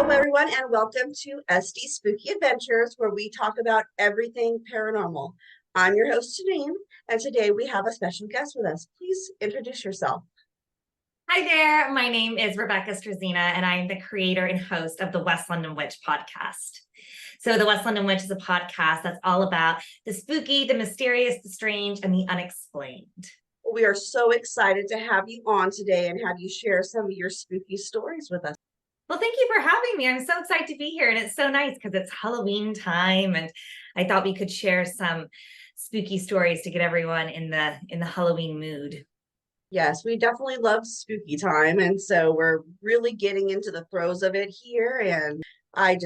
Hello, everyone, and welcome to SD Spooky Adventures, where we talk about everything paranormal. I'm your host, Janine, and today we have a special guest with us. Please introduce yourself. Hi there. My name is Becca Struzyna, and I'm the creator and host of the West London Witch podcast. So, the West London Witch is a podcast that's all about the spooky, the mysterious, the strange, and the unexplained. We are so excited to have you on today and have you share some of your spooky stories with us. Well, thank you for having me. I'm so excited to be here, and it's so nice because it's Halloween time, and I thought we could share some spooky stories to get everyone in the Halloween mood. Yes, we definitely love spooky time, and so we're really getting into the throes of it here. And I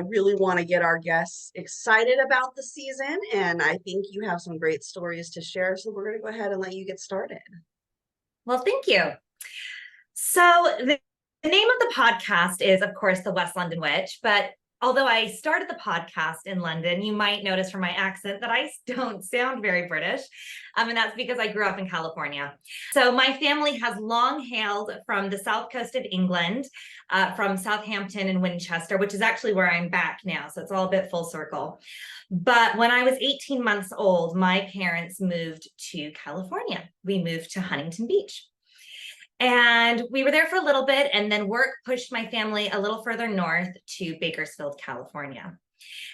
really want to get our guests excited about the season, and I think you have some great stories to share. So we're going to go ahead and let you get started. Well, thank you. So the name of the podcast is, of course, the West London Witch, but although I started the podcast in London, you might notice from my accent that I don't sound very British. And that's because I grew up in California. So my family has long hailed from the south coast of England, from Southampton and Winchester, which is actually where I'm back now. So it's all a bit full circle. But when I was 18 months old, my parents moved to California. We moved to Huntington Beach. And we were there for a little bit, and then work pushed my family a little further north to Bakersfield, California.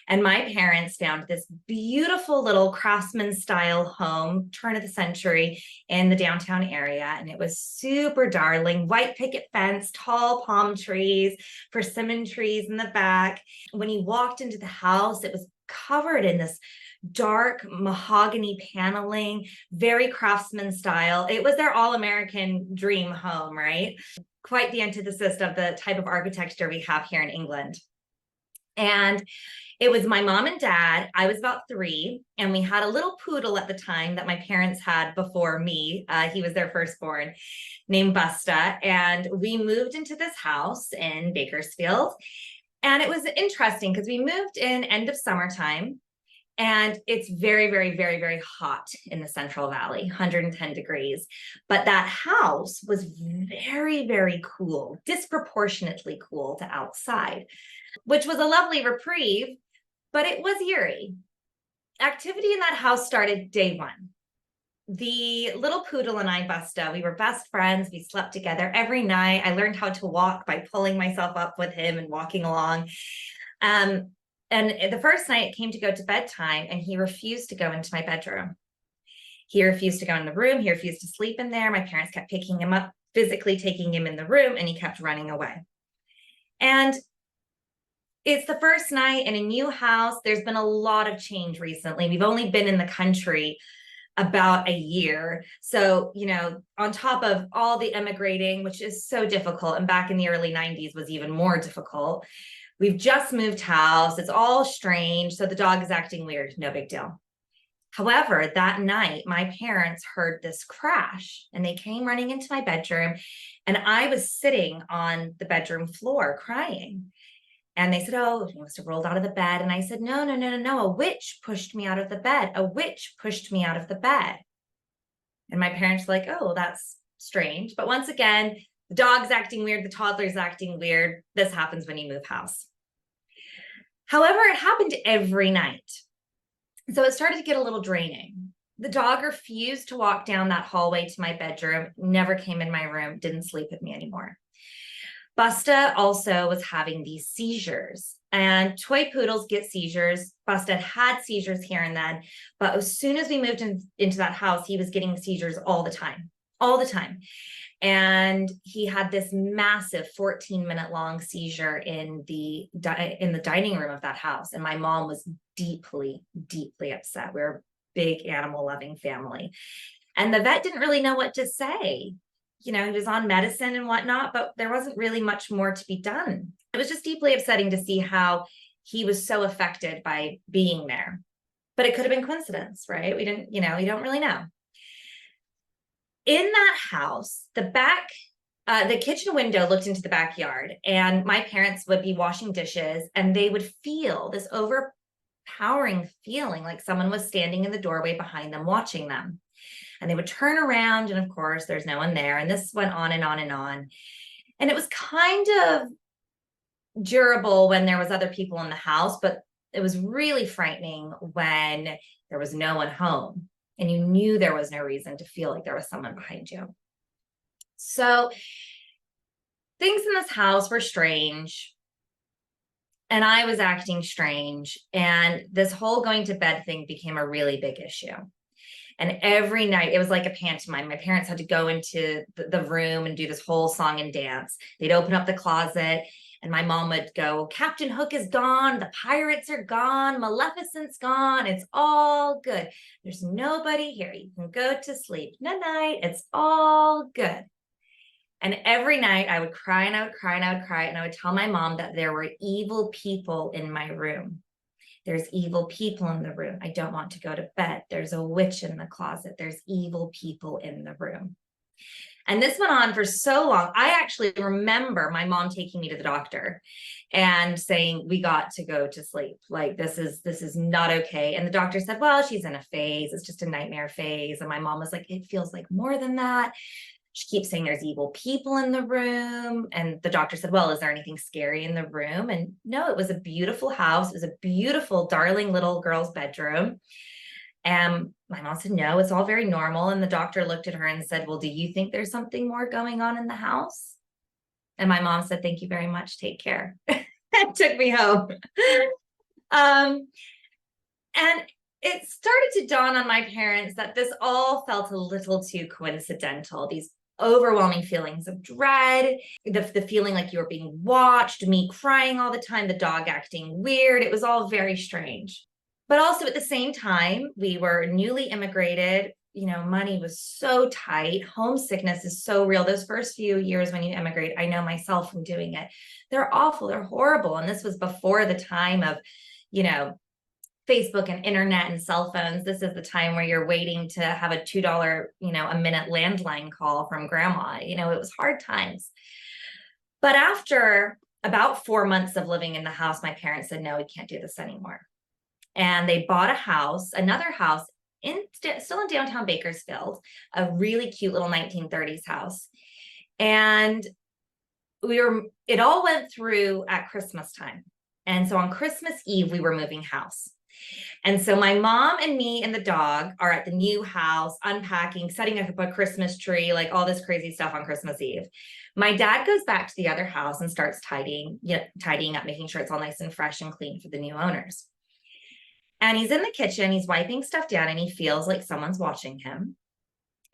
And my parents found this beautiful little craftsman style home, turn of the century, in the downtown area. And it was super darling, white picket fence, tall palm trees, persimmon trees in the back. When you walked into the house, it was covered in this dark mahogany paneling, very craftsman style. It was their all-American dream home, right? Quite the antithesis of the type of architecture we have here in England. And it was my mom and dad. I was about 3, and we had a little poodle at the time that my parents had before me. He was their firstborn, named Busta. And we moved into this house in Bakersfield. And it was interesting because we moved in end of summertime. And it's very, very, very, very hot in the Central Valley, 110 degrees. But that house was very, very cool, disproportionately cool to outside, which was a lovely reprieve, but it was eerie. Activity in that house started day one. The little poodle and I, Busta, we were best friends. We slept together every night. I learned how to walk by pulling myself up with him and walking along. And the first night it came to go to bedtime, and he refused to go into my bedroom. He refused to go in the room. He refused to sleep in there. My parents kept picking him up, physically taking him in the room, and he kept running away. And it's the first night in a new house. There's been a lot of change recently. We've only been in the country about a year. So, on top of all the emigrating, which is so difficult, and back in the early 90s was even more difficult. We've just moved house. It's all strange. So the dog is acting weird. No big deal. However, that night, my parents heard this crash, and they came running into my bedroom, and I was sitting on the bedroom floor crying. And they said, "Oh, you must have rolled out of the bed." And I said, No. A witch pushed me out of the bed. A witch pushed me out of the bed. And my parents were like, "Oh, that's strange." But once again, the dog's acting weird. The toddler's acting weird. This happens when you move house. However, it happened every night. So it started to get a little draining. The dog refused to walk down that hallway to my bedroom, never came in my room, didn't sleep with me anymore. Busta also was having these seizures, and toy poodles get seizures. Busta had seizures here and then, but as soon as we moved into that house, he was getting seizures all the time. And he had this massive 14-minute long seizure in the dining room of that house. And my mom was deeply, deeply upset. We're a big animal loving family. And the vet didn't really know what to say. He was on medicine and whatnot, but there wasn't really much more to be done. It was just deeply upsetting to see how he was so affected by being there. But it could have been coincidence, right? We didn't, you don't really know. In that house, the kitchen window looked into the backyard, and my parents would be washing dishes, and they would feel this overpowering feeling like someone was standing in the doorway behind them, watching them. And they would turn around, and of course, there's no one there. And this went on and on and on. And it was kind of durable when there was other people in the house, but it was really frightening when there was no one home and you knew there was no reason to feel like there was someone behind you. So things in this house were strange, and I was acting strange, and this whole going to bed thing became a really big issue. And every night it was like a pantomime. My parents had to go into the room and do this whole song and dance. They'd open up the closet and my mom would go, Captain Hook is gone. The pirates are gone. Maleficent's gone. It's all good. There's nobody here. You can go to sleep. Night night. It's all good. And every night I would cry and I would cry and I would cry. And I would tell my mom that there were evil people in my room. There's evil people in the room. I don't want to go to bed. There's a witch in the closet. There's evil people in the room. And this went on for so long. I actually remember my mom taking me to the doctor and saying, we got to go to sleep. Like, this is not okay. And the doctor said, well, she's in a phase. It's just a nightmare phase. And my mom was like, it feels like more than that. She keeps saying there's evil people in the room. And the doctor said, well, is there anything scary in the room? And no, it was a beautiful house. It was a beautiful, darling little girl's bedroom. And my mom said, no, it's all very normal. And the doctor looked at her and said, well, do you think there's something more going on in the house? And my mom said, thank you very much. Take care. And took me home. And it started to dawn on my parents that this all felt a little too coincidental. These overwhelming feelings of dread, the feeling like you were being watched, me crying all the time, the dog acting weird. It was all very strange. But also at the same time, we were newly immigrated. You know, money was so tight. Homesickness is so real. Those first few years when you immigrate, I know myself from doing it, they're awful, they're horrible. And this was before the time of, you know, Facebook and internet and cell phones. This is the time where you're waiting to have a $2, you know, a minute landline call from grandma. You know, it was hard times. But after about 4 months of living in the house, my parents said, no, we can't do this anymore. And they bought a house, another house still in downtown Bakersfield, a really cute little 1930s house. And it all went through at Christmas time. And so on Christmas Eve, we were moving house. And so my mom and me and the dog are at the new house, unpacking, setting up a Christmas tree, like all this crazy stuff on Christmas Eve. My dad goes back to the other house and starts tidying up, making sure it's all nice and fresh and clean for the new owners. And he's in the kitchen, he's wiping stuff down, and he feels like someone's watching him.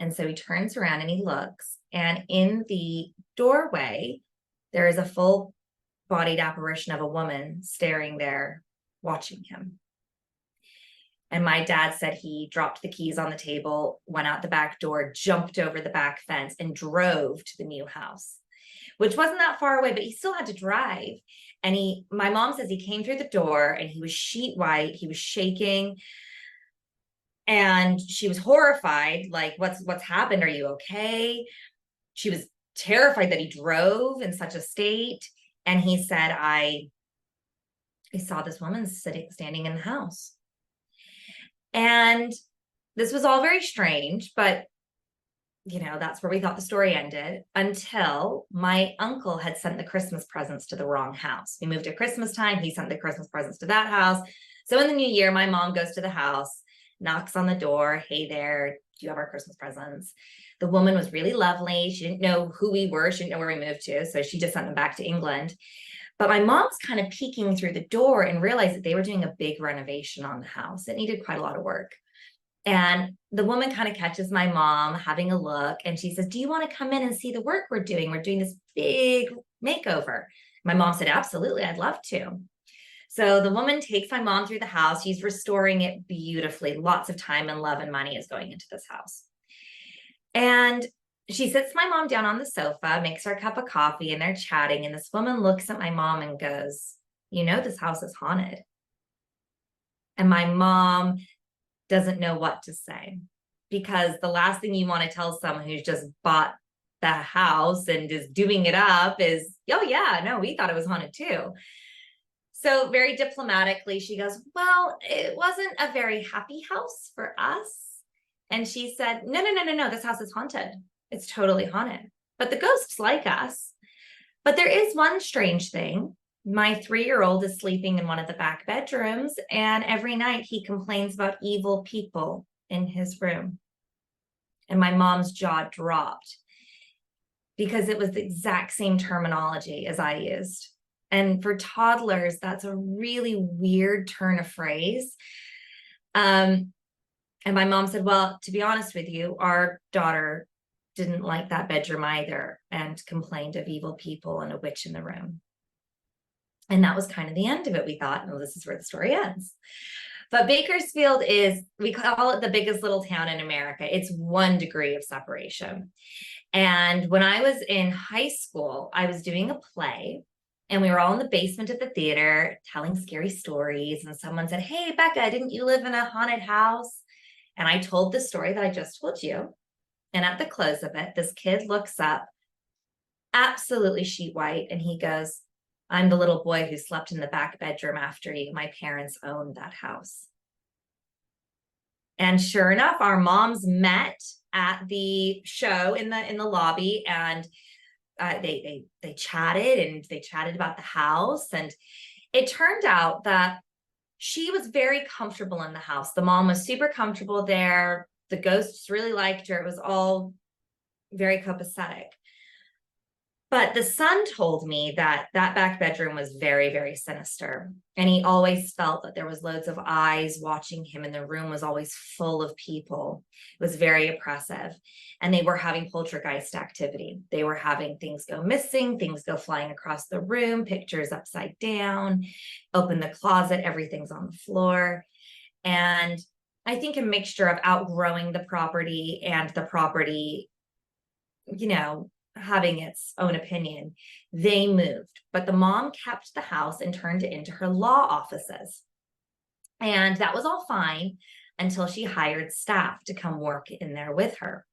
And so he turns around and he looks, and in the doorway, there is a full-bodied apparition of a woman staring there, watching him. And my dad said he dropped the keys on the table, went out the back door, jumped over the back fence, and drove to the new house, which wasn't that far away, but he still had to drive. And my mom says he came through the door and he was sheet white, he was shaking. And she was horrified, like, what's happened? Are you okay? She was terrified that he drove in such a state. And he said, I saw this woman standing in the house. And this was all very strange, but you know, that's where we thought the story ended, until my uncle had sent the Christmas presents to the wrong house. We moved at Christmas time. He sent the Christmas presents to that house. So in the new year, my mom goes to the house, knocks on the door. Hey there, do you have our Christmas presents? The woman was really lovely. She didn't know who we were. She didn't know where we moved to. So she just sent them back to England. But my mom's kind of peeking through the door and realized that they were doing a big renovation on the house. It needed quite a lot of work. And the woman kind of catches my mom having a look, and she says, do you want to come in and see the work we're doing? We're doing this big makeover. My mom said, absolutely, I'd love to. So the woman takes my mom through the house. She's restoring it beautifully. Lots of time and love and money is going into this house. And she sits my mom down on the sofa, makes her a cup of coffee, and they're chatting. And this woman looks at my mom and goes, you know, this house is haunted. And my mom doesn't know what to say, because the last thing you want to tell someone who's just bought the house and is doing it up is, oh yeah, no, we thought it was haunted too. So very diplomatically, she goes, well, it wasn't a very happy house for us. And she said, no, this house is haunted. It's totally haunted. But the ghosts like us. But there is one strange thing. My 3-year-old is sleeping in one of the back bedrooms, and every night he complains about evil people in his room. And my mom's jaw dropped because it was the exact same terminology as I used. And for toddlers, that's a really weird turn of phrase. And my mom said, well, to be honest with you, our daughter didn't like that bedroom either and complained of evil people and a witch in the room. And that was kind of the end of it. We thought, no, this is where the story ends. But Bakersfield is, we call it the biggest little town in America. It's 1 degree of separation. And when I was in high school, I was doing a play, and we were all in the basement of the theater telling scary stories. And someone said, hey, Becca, didn't you live in a haunted house? And I told the story that I just told you. And at the close of it, this kid looks up, absolutely sheet white, and he goes, I'm the little boy who slept in the back bedroom after you. My parents owned that house. And sure enough, our moms met at the show in the lobby, and they chatted about the house. And it turned out that she was very comfortable in the house. The mom was super comfortable there. The ghosts really liked her. It was all very copacetic. But the son told me that that back bedroom was very, very sinister. And he always felt that there was loads of eyes watching him, and the room was always full of people. It was very oppressive. And they were having poltergeist activity. They were having things go missing, things go flying across the room, pictures upside down, open the closet, everything's on the floor. And I think a mixture of outgrowing the property and the property, having its own opinion, they moved. But the mom kept the house and turned it into her law offices. And that was all fine until she hired staff to come work in there with her.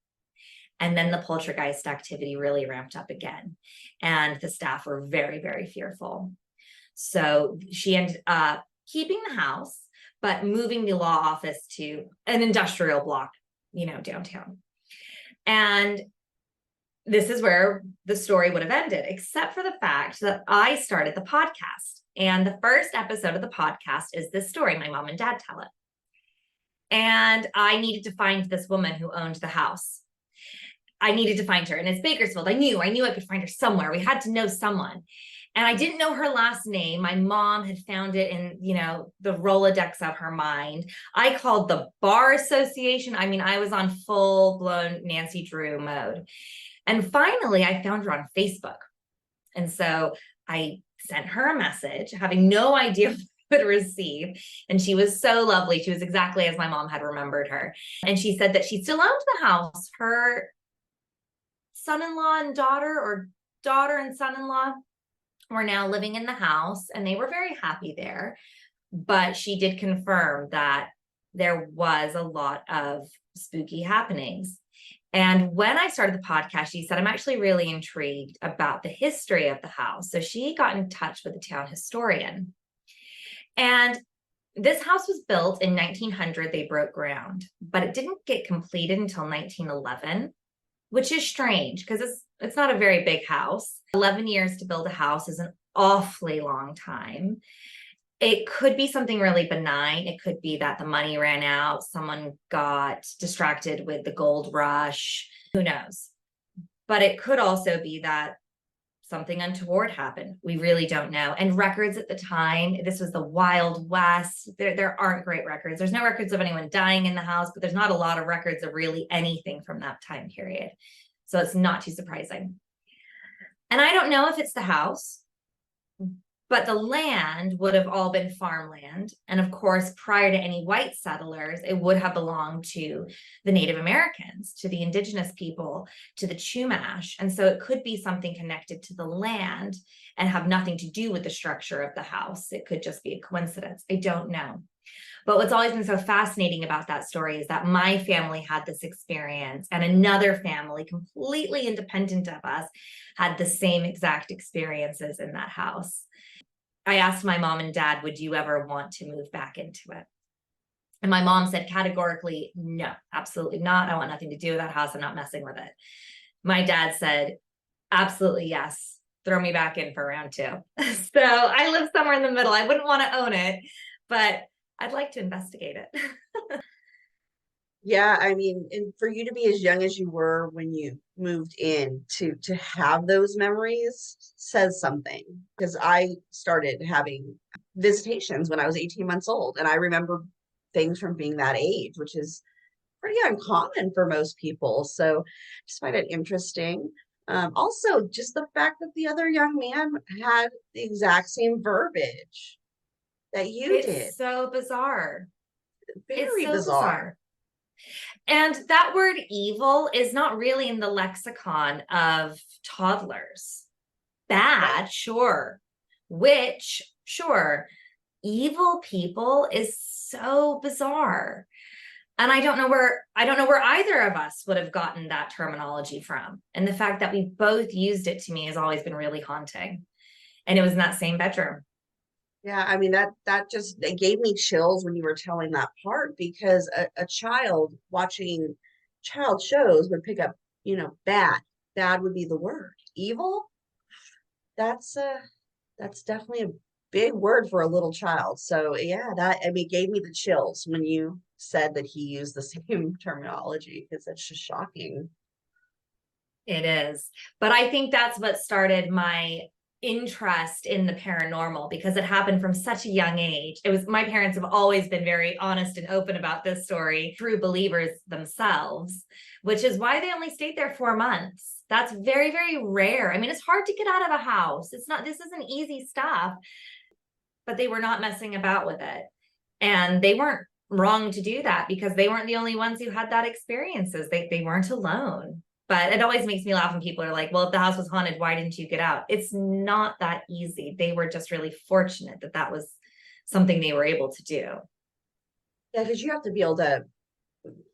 And then the poltergeist activity really ramped up again. And the staff were very, very fearful. So she ended up keeping the house, but moving the law office to an industrial block, downtown. And this is where the story would have ended, except for the fact that I started the podcast. And the first episode of the podcast is this story. My mom and dad tell it. And I needed to find this woman who owned the house. I needed to find her. And it's Bakersfield. I knew I could find her somewhere. We had to know someone. And I didn't know her last name. My mom had found it in, the Rolodex of her mind. I called the bar association. I mean, I was on full blown Nancy Drew mode. And finally, I found her on Facebook. And so I sent her a message, having no idea what to receive. And she was so lovely. She was exactly as my mom had remembered her. And she said that she still owned the house. Her son-in-law and daughter, or daughter and son-in-law, were now living in the house, and they were very happy there. But she did confirm that there was a lot of spooky happenings. And when I started the podcast, she said, I'm actually really intrigued about the history of the house. So she got in touch with the town historian. And this house was built in 1900. They broke ground, but it didn't get completed until 1911, which is strange because it's not a very big house. 11 years to build a house is an awfully long time. It could be something really benign. It could be that the money ran out. Someone got distracted with the gold rush. Who knows? But it could also be that something untoward happened. We really don't know. And records at the time, this was the Wild West. There aren't great records. There's no records of anyone dying in the house, but there's not a lot of records of really anything from that time period. So it's not too surprising. And I don't know if it's the house, but the land would have all been farmland. And of course, prior to any white settlers, it would have belonged to the Native Americans, to the indigenous people, to the Chumash. And so it could be something connected to the land and have nothing to do with the structure of the house. It could just be a coincidence. I don't know. But what's always been so fascinating about that story is that my family had this experience, and another family completely independent of us had the same exact experiences in that house. I asked my mom and dad, would you ever want to move back into it? And my mom said categorically, no, absolutely not. I want nothing to do with that house. I'm not messing with it. My dad said, absolutely yes. throw me back in for round two. So I live somewhere in the middle. I wouldn't want to own it, but I'd like to investigate it. Yeah, I mean, and for you to be as young as you were when you moved in to have those memories says something. Because I started having visitations when I was 18 months old, and I remember things from being that age, which is pretty uncommon for most people. So I just find it interesting. Also, just the fact that the other young man had the exact same verbiage that you did. It's so bizarre. It's Very so bizarre. bizarre. And that word evil is not really in the lexicon of toddlers. Right. Bad, sure. Witch, sure. Evil people is so bizarre. And I don't know where either of us would have gotten that terminology from. And the fact that we both used it to me has always been really haunting. And it was in that same bedroom. Yeah, I mean that just it gave me chills when you were telling that part because a child watching child shows would pick up, bad. Bad would be the word. Evil, that's that's definitely a big word for a little child. So yeah, that I mean gave me the chills when you said that he used the same terminology because it's just shocking. It is. But I think that's what started my interest in the paranormal because it happened from such a young age. It was my parents have always been very honest and open about this story, true believers themselves, which is why they only stayed there 4 months. That's very, very rare. I mean, it's hard to get out of a house. This isn't easy stuff, but they were not messing about with it. And they weren't wrong to do that because they weren't the only ones who had that experiences. They weren't alone. But it always makes me laugh when people are like, well, if the house was haunted, why didn't you get out? It's not that easy. They were just really fortunate that that was something they were able to do. Yeah, because you have to be able to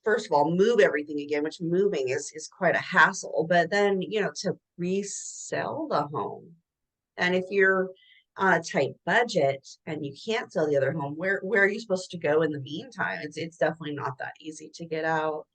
first of all move everything again, which moving is quite a hassle, but then to resell the home. And if you're on a tight budget and you can't sell the other home, where are you supposed to go in the meantime? It's definitely not that easy to get out.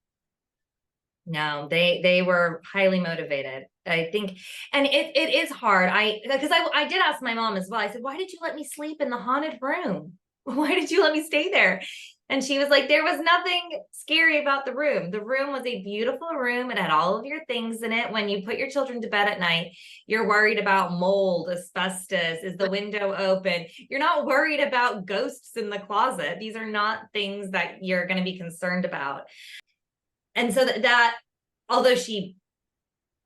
No, they were highly motivated. I think, and it is hard. I did ask my mom as well. I said, why did you let me sleep in the haunted room? Why did you let me stay there? And she was like, there was nothing scary about the room. The room was a beautiful room. It had all of your things in it. When you put your children to bed at night, you're worried about mold, asbestos, is the window open? You're not worried about ghosts in the closet. These are not things that you're going to be concerned about. And so that although she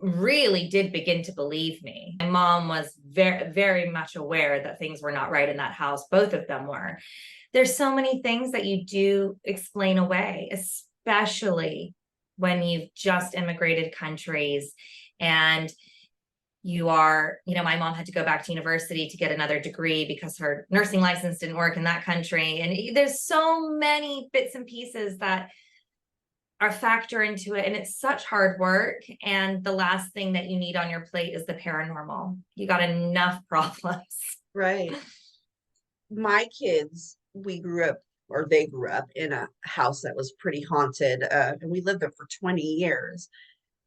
really did begin to believe me, my mom was very, very much aware that things were not right in that house. Both of them were. There's so many things that you do explain away, especially when you've just immigrated countries and my mom had to go back to university to get another degree because her nursing license didn't work in that country. And there's so many bits and pieces that are factor into it, and it's such hard work. And the last thing that you need on your plate is the paranormal. You got enough problems. Right. My kids, we grew up, or they grew up in a house that was pretty haunted, and we lived there for 20 years.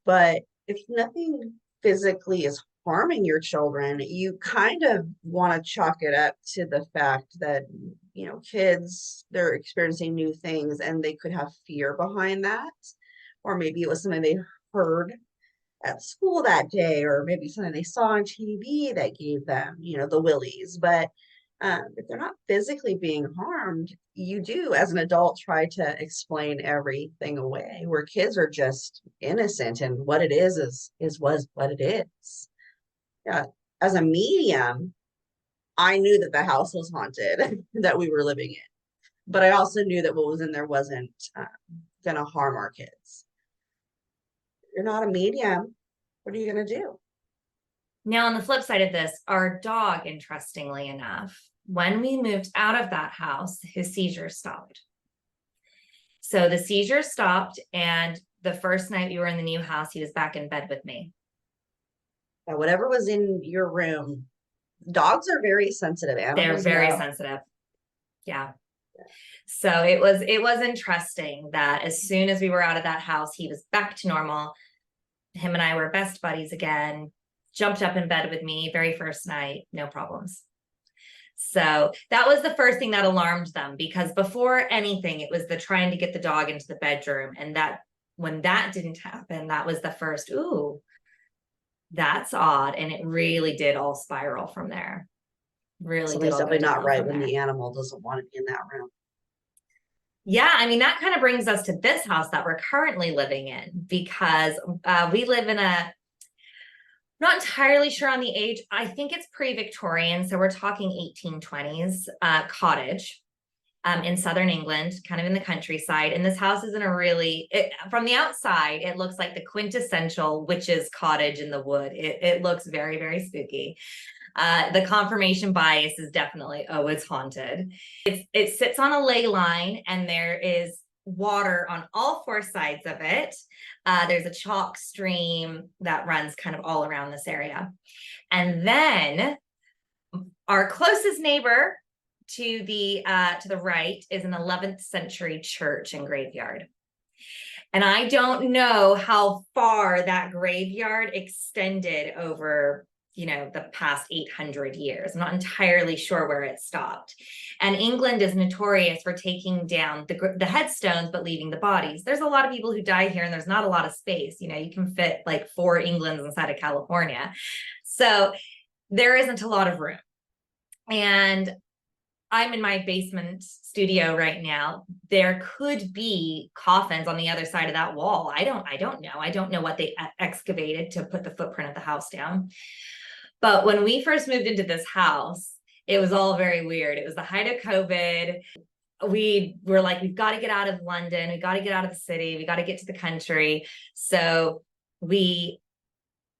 But if nothing physically is harming your children, you kind of want to chalk it up to the fact that, kids, they're experiencing new things and they could have fear behind that. Or maybe it was something they heard at school that day, or maybe something they saw on TV that gave them, the willies. But if they're not physically being harmed, you do, as an adult, try to explain everything away. Where kids are just innocent, and what it is what it is. Yeah, as a medium, I knew that the house was haunted that we were living in, but I also knew that what was in there wasn't going to harm our kids. You're not a medium. What are you going to do? Now, on the flip side of this, our dog, interestingly enough, when we moved out of that house, his seizures stopped. So the seizures stopped, and the first night we were in the new house, he was back in bed with me. Whatever was in your room, dogs are very sensitive They're animals very know. sensitive. Yeah. So it was interesting that as soon as we were out of that house, he was back to normal. Him and I were best buddies again. jumped up in bed with me very first night, no problems. So that was the first thing that alarmed them, because before anything, it was the trying to get the dog into the bedroom. And that when that didn't happen, that was the first, ooh, that's odd. And it really did all spiral from there. Really did Something's all go definitely not downhill right from when there. the animal doesn't want to be in that room. Yeah, I mean, that kind of brings us to this house that we're currently living in, because we live in a, not entirely sure on the age. I think it's pre-Victorian. So we're talking 1820s cottage in southern England, kind of in the countryside. And this house is in a really, from the outside, it looks like the quintessential witch's cottage in the wood. It looks very, very spooky. The confirmation bias is definitely, oh, it's haunted. It sits on a ley line, and there is water on all four sides of it. There's a chalk stream that runs kind of all around this area. And then our closest neighbor to the right is an 11th century church and graveyard. And I don't know how far that graveyard extended over, the past 800 years. I'm not entirely sure where it stopped. And England is notorious for taking down the headstones, but leaving the bodies. There's a lot of people who die here, and there's not a lot of space. You can fit like 4 Englands inside of California. So there isn't a lot of room. And I'm in my basement studio right now. There could be coffins on the other side of that wall. I don't know. I don't know what they excavated to put the footprint of the house down. But when we first moved into this house, it was all very weird. It was the height of COVID. We were like, we've got to get out of London. We got to get out of the city. We got to get to the country. So we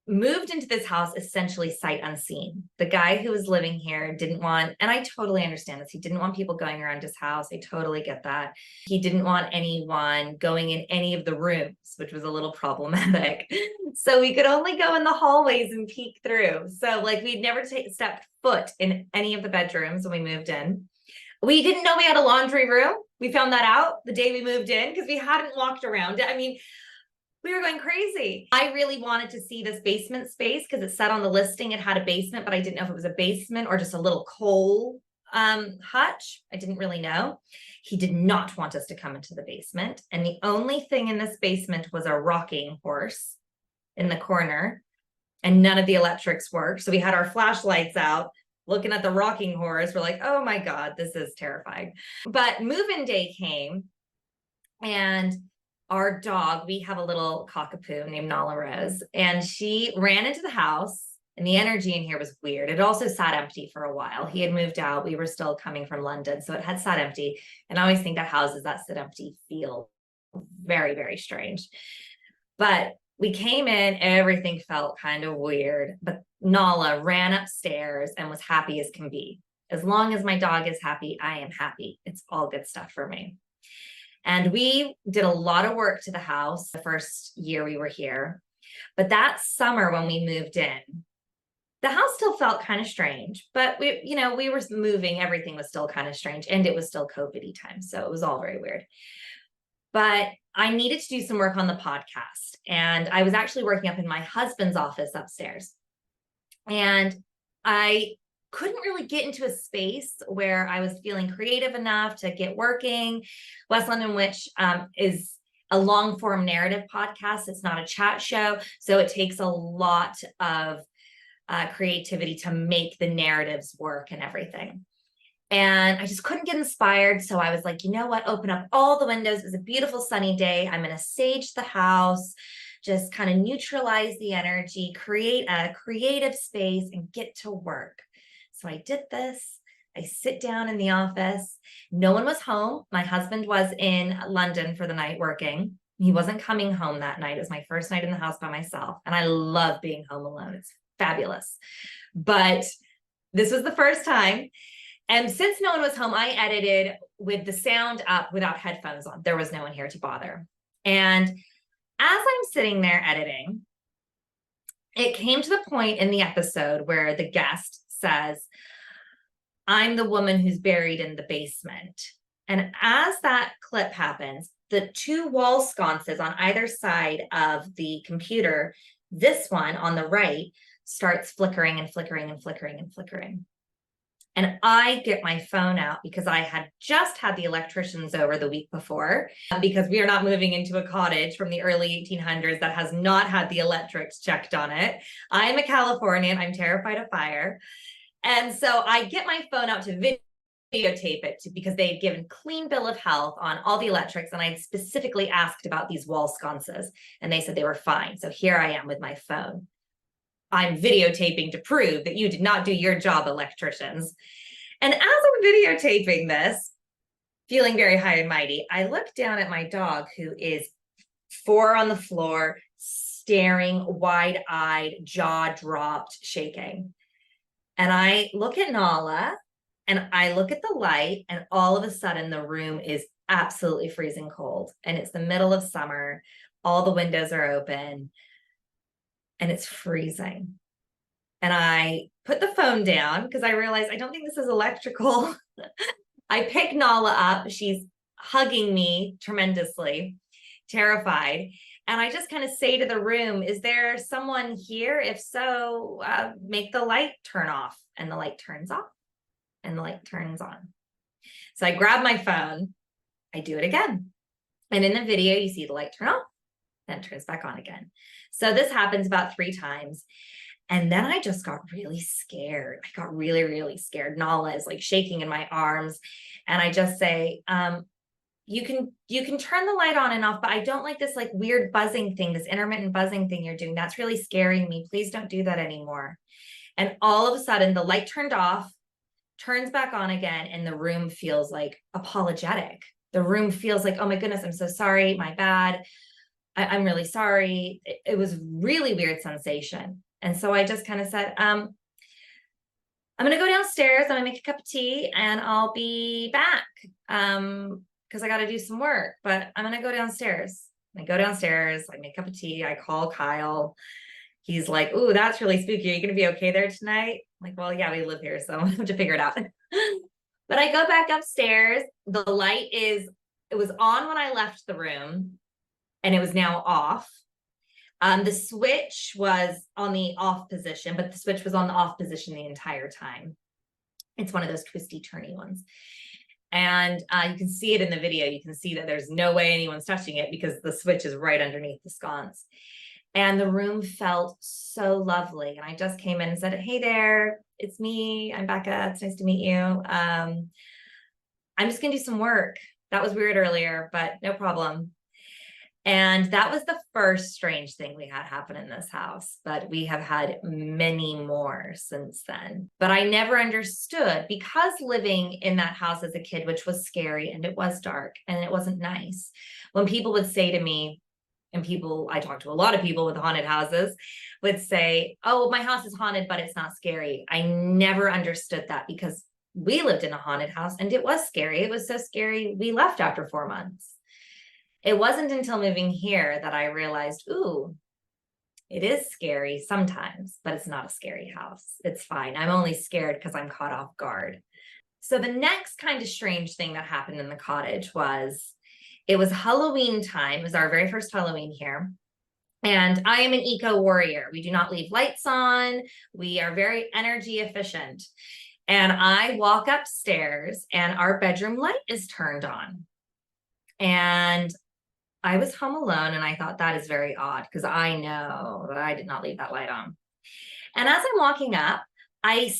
moved into this house essentially sight unseen. The guy who was living here didn't want, and I totally understand this, he didn't want people going around his house. I totally get that. He didn't want anyone going in any of the rooms, which was a little problematic. So we could only go in the hallways and peek through. So like we'd never stepped foot in any of the bedrooms when we moved in. We didn't know we had a laundry room. We found that out the day we moved in because we hadn't walked around it. I mean, we were going crazy. I really wanted to see this basement space because it said on the listing it had a basement, but I didn't know if it was a basement or just a little coal hutch. I didn't really know. He did not want us to come into the basement. And the only thing in this basement was a rocking horse in the corner, and none of the electrics worked. So we had our flashlights out looking at the rocking horse. We're like, oh my God, this is terrifying. But move-in day came, and our dog, we have a little cockapoo named Nala Rose, and she ran into the house, and the energy in here was weird. It also sat empty for a while. He had moved out. We were still coming from London, so it had sat empty. And I always think that houses that sit empty feel very, very strange. But we came in, everything felt kind of weird, but Nala ran upstairs and was happy as can be. As long as my dog is happy, I am happy. It's all good stuff for me. And we did a lot of work to the house the first year we were here. But that summer when we moved in, the house still felt kind of strange, but we were moving. Everything was still kind of strange, and it was still COVID-y time. So it was all very weird. But I needed to do some work on the podcast. And I was actually working up in my husband's office upstairs. And I couldn't really get into a space where I was feeling creative enough to get working. West London Witch is a long form narrative podcast. It's not a chat show. So it takes a lot of creativity to make the narratives work and everything. And I just couldn't get inspired. So I was like, you know what? Open up all the windows. It was a beautiful sunny day. I'm going to sage the house, just kind of neutralize the energy, create a creative space, and get to work. So I did this. I sit down in the office. No one was home. My husband was in London for the night working. He wasn't coming home that night. It was my first night in the house by myself. And I love being home alone. It's fabulous. But this was the first time. And since no one was home, I edited with the sound up without headphones on. There was no one here to bother. And as I'm sitting there editing, it came to the point in the episode where the guest says, I'm the woman who's buried in the basement. And as that clip happens, the 2 wall sconces on either side of the computer, this one on the right, starts flickering and flickering and flickering and flickering. And I get my phone out because I had just had the electricians over the week before, because we are not moving into a cottage from the early 1800s that has not had the electrics checked on it. I'm a Californian. I'm terrified of fire. And so I get my phone out to videotape it because they had given clean bill of health on all the electrics. And I had specifically asked about these wall sconces and they said they were fine. So here I am with my phone. I'm videotaping to prove that you did not do your job, electricians. And as I'm videotaping this, feeling very high and mighty, I look down at my dog, who is 4 on the floor, staring, wide-eyed, jaw dropped, shaking. And I look at Nala and I look at the light, and all of a sudden the room is absolutely freezing cold. And it's the middle of summer. All the windows are open. And it's freezing. And I put the phone down because I realized I don't think this is electrical. I pick Nala up. She's hugging me tremendously, terrified. And I just kind of say to the room, is there someone here? If so, make the light turn off. And the light turns off and the light turns on. So I grab my phone. I do it again. And in the video, you see the light turn off, then it turns back on again. So this happens about 3 times. And then I just got really scared. I got really, really scared. Nala is like shaking in my arms. And I just say, you can turn the light on and off, but I don't like this like weird buzzing thing, this intermittent buzzing thing you're doing. That's really scaring me. Please don't do that anymore. And all of a sudden the light turned off, turns back on again. And the room feels like apologetic. The room feels like, oh my goodness, I'm so sorry. My bad. I'm really sorry. It was really weird sensation. And so I just kind of said, I'm going to go downstairs. I'm going to make a cup of tea and I'll be back because I got to do some work, but I'm going to go downstairs. I go downstairs, I make a cup of tea. I call Kyle. He's like, ooh, that's really spooky. Are you going to be okay there tonight? I'm like, well, yeah, we live here, so I have to figure it out. But I go back upstairs. The light it was on when I left the room and it was now off. The switch was on the off position, but the switch was on the off position the entire time. It's one of those twisty, turny ones. And you can see it in the video. You can see that there's no way anyone's touching it because the switch is right underneath the sconce. And the room felt so lovely. And I just came in and said, hey there, it's me. I'm Becca. It's nice to meet you. I'm just going to do some work. That was weird earlier, but no problem. And that was the first strange thing we had happen in this house, but we have had many more since then. But I never understood, because living in that house as a kid, which was scary and it was dark and it wasn't nice, when people would say to me, and I talk to a lot of people with haunted houses, would say, oh, my house is haunted, but it's not scary. I never understood that because we lived in a haunted house and it was scary. It was so scary, we left after 4 months. It wasn't until moving here that I realized, ooh, it is scary sometimes, but it's not a scary house. It's fine. I'm only scared because I'm caught off guard. So the next kind of strange thing that happened in the cottage was, it was Halloween time. It was our very first Halloween here. And I am an eco warrior. We do not leave lights on. We are very energy efficient. And I walk upstairs and our bedroom light is turned on. And I was home alone and I thought that is very odd because I know that I did not leave that light on. And as I'm walking up, I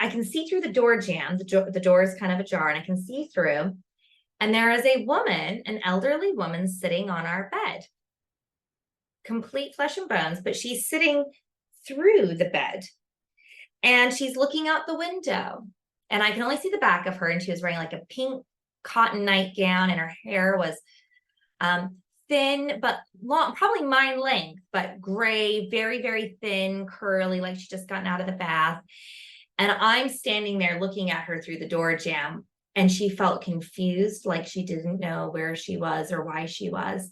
can see through the door jamb. The door is kind of ajar and I can see through. And there is a woman, an elderly woman, sitting on our bed. Complete flesh and bones, but she's sitting through the bed. And she's looking out the window. And I can only see the back of her. And she was wearing like a pink cotton nightgown and her hair was thin, but long, probably my length, but gray, very, very thin, curly, like she just gotten out of the bath. And I'm standing there looking at her through the door jamb, and she felt confused, like she didn't know where she was or why she was.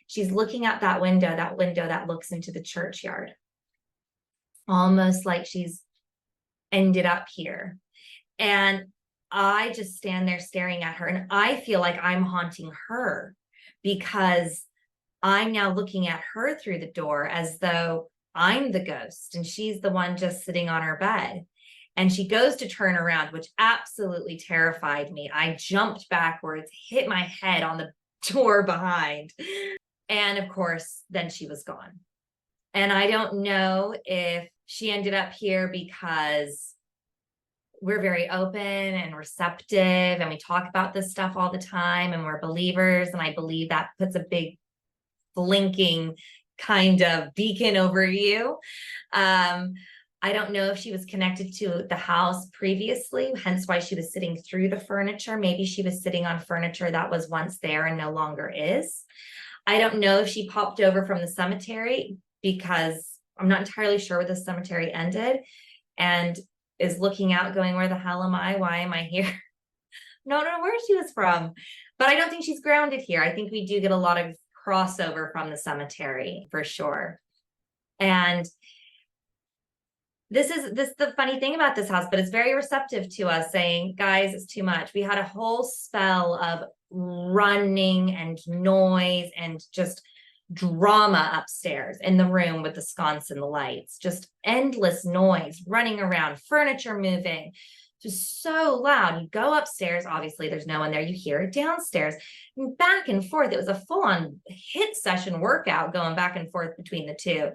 She's looking out that window that looks into the churchyard, almost like she's ended up here. And I just stand there staring at her, and I feel like I'm haunting her because I'm now looking at her through the door as though I'm the ghost and she's the one just sitting on her bed. And she goes to turn around, which absolutely terrified me. I jumped backwards, hit my head on the door behind. And of course, then she was gone. And I don't know if she ended up here because we're very open and receptive and we talk about this stuff all the time and we're believers. And I believe that puts a big blinking kind of beacon over you. I don't know if she was connected to the house previously, hence why she was sitting through the furniture. Maybe she was sitting on furniture that was once there and no longer is. I don't know if she popped over from the cemetery because I'm not entirely sure where the cemetery ended and is looking out going, where the hell am I? Why am I here? No, where she was from. But I don't think she's grounded here. I think we do get a lot of crossover from the cemetery for sure. And this is the funny thing about this house, but it's very receptive to us saying, guys, it's too much. We had a whole spell of running and noise and just drama upstairs in the room with the sconce and the lights, just endless noise, running around, furniture moving, just so loud. You go upstairs, obviously there's no one there, you hear it downstairs, and back and forth. It was a full-on hit session workout going back and forth between the two.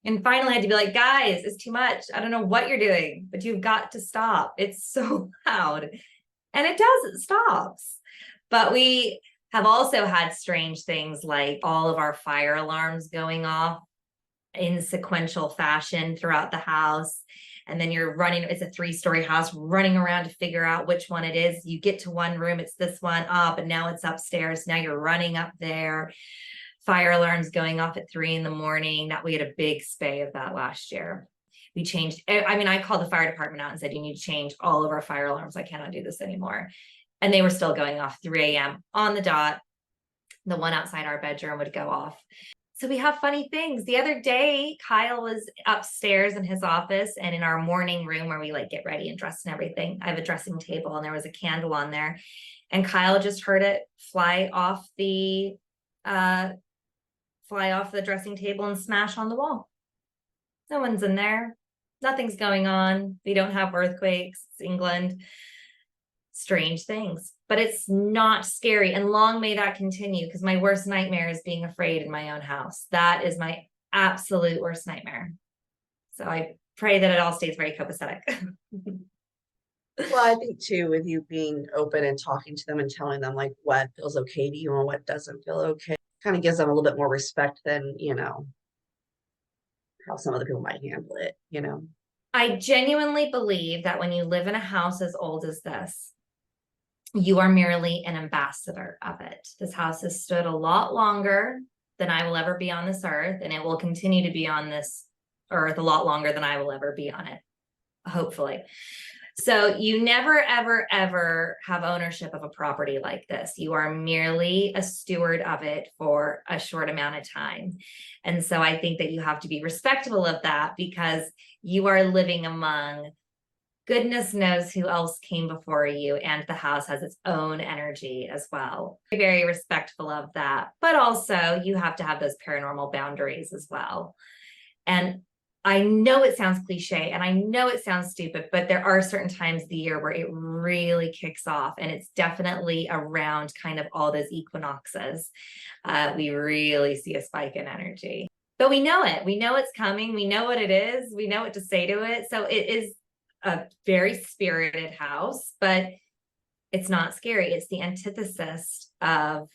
And finally I had to be like, guys, it's too much. I don't know what you're doing, but you've got to stop. It's so loud. And it does, it stops. But we have also had strange things like all of our fire alarms going off in sequential fashion throughout the house. And then you're running, it's a 3-story house, running around to figure out which one it is. You get to one room, it's this one, but now it's upstairs. Now you're running up there. Fire alarms going off at 3 a.m. That we had a big spate of that last year. We changed, I called the fire department out and said, you need to change all of our fire alarms. I cannot do this anymore. And they were still going off 3 a.m. on the dot. The one outside our bedroom would go off. So we have funny things. The other day, Kyle was upstairs in his office and in our morning room where we like get ready and dress and everything. I have a dressing table and there was a candle on there. And Kyle just heard it fly off the dressing table and smash on the wall. No one's in there. Nothing's going on. We don't have earthquakes. It's England. Strange things, but it's not scary. And long may that continue, because my worst nightmare is being afraid in my own house. That is my absolute worst nightmare. So I pray that it all stays very copacetic. Well, I think too, with you being open and talking to them and telling them like what feels okay to you and what doesn't feel okay, kind of gives them a little bit more respect than, how some other people might handle it. I genuinely believe that when you live in a house as old as this, you are merely an ambassador of it. This house has stood a lot longer than I will ever be on this earth, and it will continue to be on this earth a lot longer than I will ever be on it, hopefully. So you never, ever, ever have ownership of a property like this. You are merely a steward of it for a short amount of time. And so I think that you have to be respectful of that, because you are living among goodness knows who else came before you, and the house has its own energy as well. Very respectful of that, but also you have to have those paranormal boundaries as well. And I know it sounds cliche and I know it sounds stupid, but there are certain times of the year where it really kicks off, and it's definitely around kind of all those equinoxes. We really see a spike in energy, but we know it. We know it's coming. We know what it is. We know what to say to it. So it is a very spirited house, but it's not scary. It's the antithesis of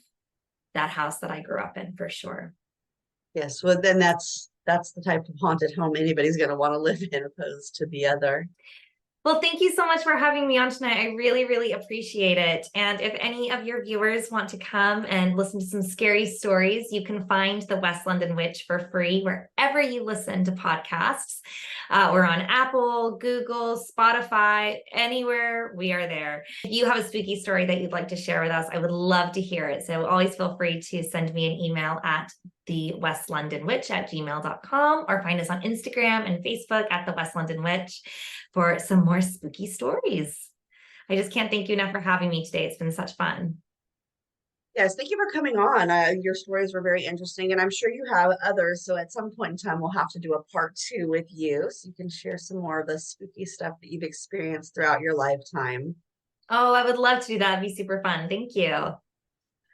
that house that I grew up in, for sure. Yes, well then that's the type of haunted home anybody's going to want to live in, opposed to the other. Well, thank you so much for having me on tonight. I really, really appreciate it. And if any of your viewers want to come and listen to some scary stories, you can find the West London Witch for free wherever you listen to podcasts. We're on Apple, Google, Spotify, anywhere we are there. If you have a spooky story that you'd like to share with us, I would love to hear it. So always feel free to send me an email at thewestlondonwitch@gmail.com, or find us on Instagram and Facebook at the West London Witch for some more spooky stories. I just can't thank you enough for having me today. It's been such fun. Yes, thank you for coming on. Your stories were very interesting, and I'm sure you have others. So at some point in time, we'll have to do a part two with you so you can share some more of the spooky stuff that you've experienced throughout your lifetime. Oh, I would love to do that. It'd be super fun. Thank you.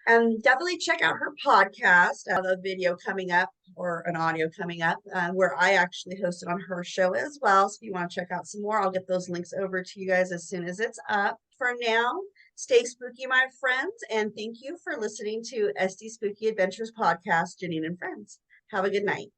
And definitely check out her podcast, the video coming up or an audio coming up, where I actually hosted on her show as well. So if you want to check out some more, I'll get those links over to you guys as soon as it's up. For now, stay spooky, my friends, and thank you for listening to SD Spooky Adventures podcast, Janine and Friends. Have a good night.